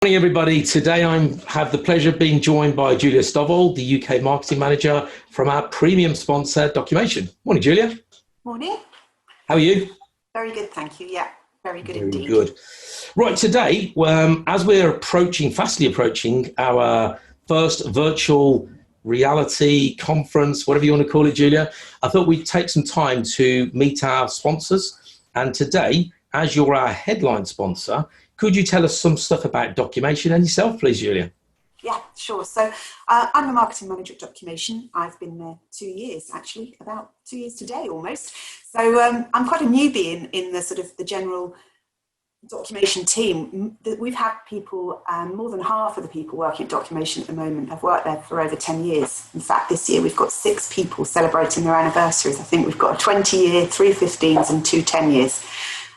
Morning, everybody. Today I have the pleasure of being joined by Julia Stovall, the UK Marketing Manager from our premium sponsor, Documation. Morning, Julia. Morning. How are you? Very good, thank you. Yeah, very good Very indeed. Good. Right, today, as we're fastly approaching our first virtual reality conference, whatever you want to call it, Julia, I thought we'd take some time to meet our sponsors. And today, as you're our headline sponsor, could you tell us some stuff about Documation and yourself, please, Julia? Yeah, sure. So I'm the marketing manager at Documation. I've been there 2 years, actually, about 2 years today almost. So I'm quite a newbie in the sort of the general Documation team. We've had people, more than half of the people working at Documation at the moment have worked there for over 10 years. In fact, this year we've got 6 people celebrating their anniversaries. I think we've got a 20-year, 3 15s and 2 10 years.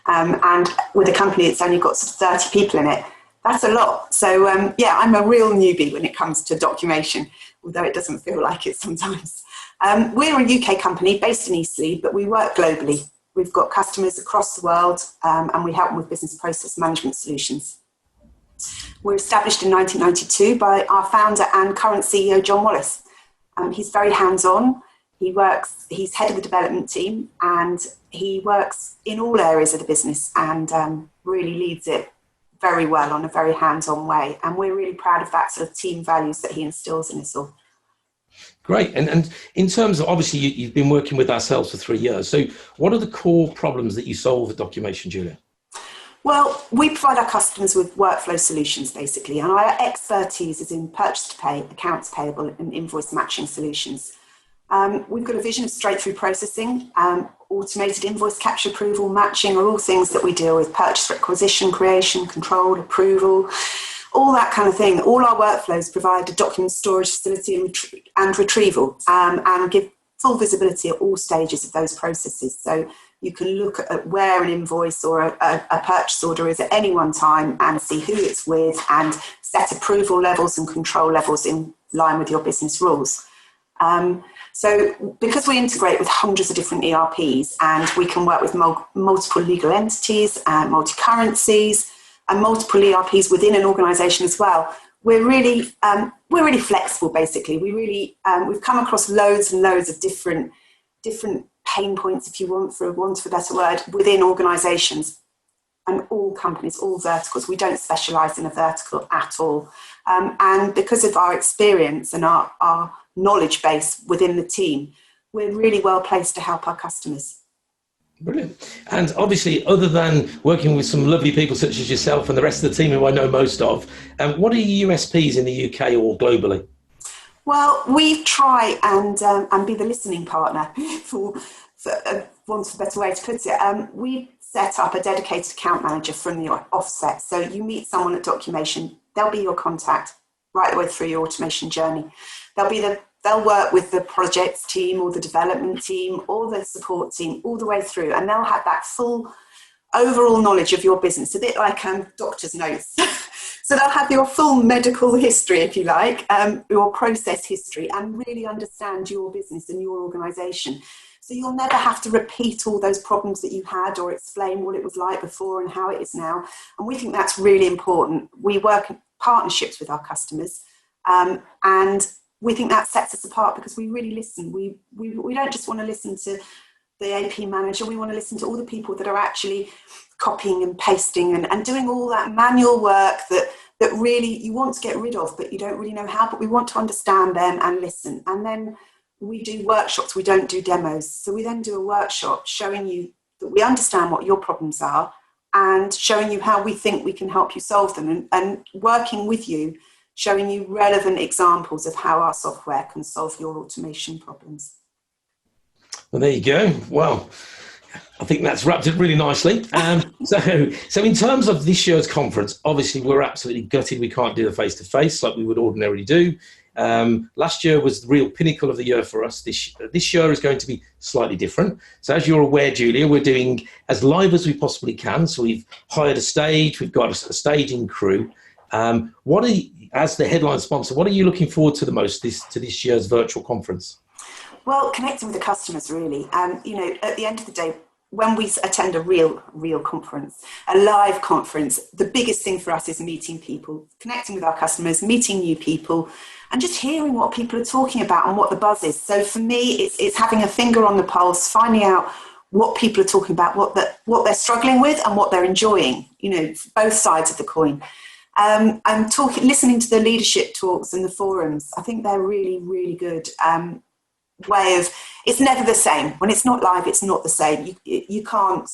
And with a company that's only got sort of 30 people in it, that's a lot. So yeah, I'm a real newbie when it comes to Documation, although it doesn't feel like it sometimes. We're a UK company based in Eastleigh, but we work globally. We've got customers across the world, and we help them with business process management solutions. We're established in 1992 by our founder and current CEO, John Wallace. He's very hands-on. He's head of the development team, and he works in all areas of the business and really leads it very well on a very hands-on way. And we're really proud of that sort of team values that he instills in us all. Great. And in terms of, obviously, you've been working with ourselves for 3 years. So what are the core problems that you solve with Documation, Julia? Well, we provide our customers with workflow solutions, basically. And our expertise is in purchase to pay, accounts payable, and invoice matching solutions. We've got a vision of straight-through processing, automated invoice capture, approval, matching are all things that we deal with: purchase requisition, creation, control, approval, all that kind of thing. All our workflows provide a document storage facility and retrieval, and give full visibility at all stages of those processes. So you can look at where an invoice or a purchase order is at any one time and see who it's with and set approval levels and control levels in line with your business rules. So because we integrate with hundreds of different ERPs and we can work with multiple legal entities and multi-currencies and multiple ERPs within an organization as well, we're really flexible, basically. We've come across loads and loads of different pain points, if you want, for want of a better word, within organizations and all companies, all verticals. We don't specialize in a vertical at all. And because of our experience and our knowledge base within the team, we're really well placed to help our customers. Brilliant. And obviously, other than working with some lovely people such as yourself and the rest of the team who I know most of, what are your USPs in the UK or globally? Well, we try and be the listening partner, for want of a better way to put it. We set up a dedicated account manager from the offset. So you meet someone at Documation, they'll be your contact right the way through your automation journey. They'll work with the projects team or the development team or the support team all the way through, and they'll have that full overall knowledge of your business, a bit like doctor's notes. So they'll have your full medical history, if you like, your process history, and really understand your business and your organisation. So you'll never have to repeat all those problems that you had or explain what it was like before and how it is now. And we think that's really important. We work in partnerships with our customers, and we think that sets us apart because we really listen. We don't just want to listen to the AP manager. We want to listen to all the people that are actually copying and pasting and doing all that manual work that really you want to get rid of, but you don't really know how. But we want to understand them and listen. And then we do workshops. We don't do demos. So we then do a workshop showing you that we understand what your problems are and showing you how we think we can help you solve them, and working with you, showing you relevant examples of how our software can solve your automation problems. Well, there you go. Well, I think that's wrapped it really nicely. So in terms of this year's conference, obviously we're absolutely gutted we can't do the face-to-face like we would ordinarily do. Last year was the real pinnacle of the year for us. This year is going to be slightly different. So as you're aware, Julia, we're doing as live as we possibly can. So we've hired a stage, we've got a staging crew. As the headline sponsor, what are you looking forward to the most to this year's virtual conference? Well, connecting with the customers, really. At the end of the day, when we attend a real conference, a live conference, the biggest thing for us is meeting people, connecting with our customers, meeting new people, and just hearing what people are talking about and what the buzz is. So for me, it's having a finger on the pulse, finding out what people are talking about, what they're struggling with and what they're enjoying, both sides of the coin. And listening to the leadership talks and the forums. I think they're really, really good way of, it's never the same. When it's not live, it's not the same. You can't,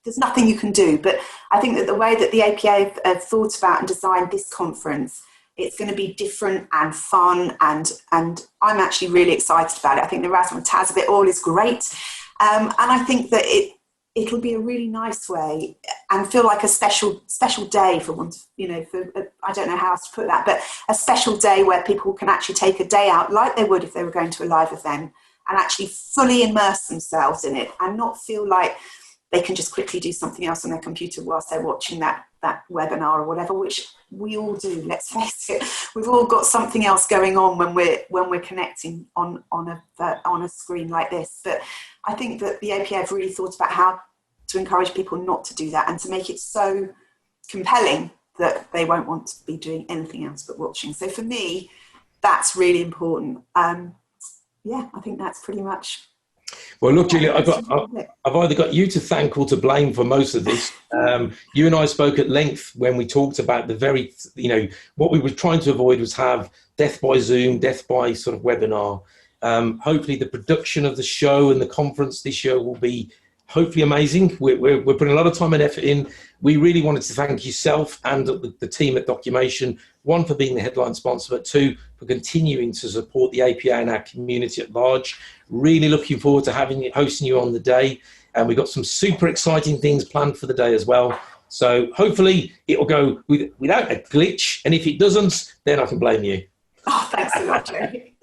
there's nothing you can do. But I think that the way that the APA have thought about and designed this conference, it's going to be different and fun, and I'm actually really excited about it. I think the razzmatazz of it all is great. And I think that it'll be a really nice way and feel like a special day for one, I don't know how else to put that, but a special day where people can actually take a day out like they would if they were going to a live event and actually fully immerse themselves in it and not feel like they can just quickly do something else on their computer whilst they're watching that webinar or whatever, which we all do, let's face it. We've all got something else going on when we're connecting on a screen like this. But I think that the APA have really thought about how to encourage people not to do that and to make it so compelling that they won't want to be doing anything else but watching. So for me, that's really important. I think that's pretty much. Well, look, Julia, I've either got you to thank or to blame for most of this. You and I spoke at length when we talked about the very, what we were trying to avoid was have death by Zoom, death by sort of webinar. Hopefully the production of the show and the conference this year will be hopefully amazing. We're putting a lot of time and effort in. We really wanted to thank yourself and the team at Documation, one, for being the headline sponsor, but two, for continuing to support the APA and our community at large. Really looking forward to hosting you on the day. And we've got some super exciting things planned for the day as well. So hopefully it will go without a glitch. And if it doesn't, then I can blame you. Oh, thanks a lot, Jerry.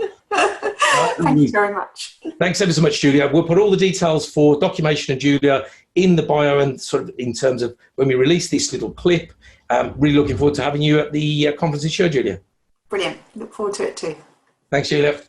Thank you very much. Thanks ever so much, Julia. We'll put all the details for Documation and Julia in the bio and sort of in terms of when we release this little clip. Really looking forward to having you at the conference this year, Julia. Brilliant. Look forward to it too. Thanks, Julia.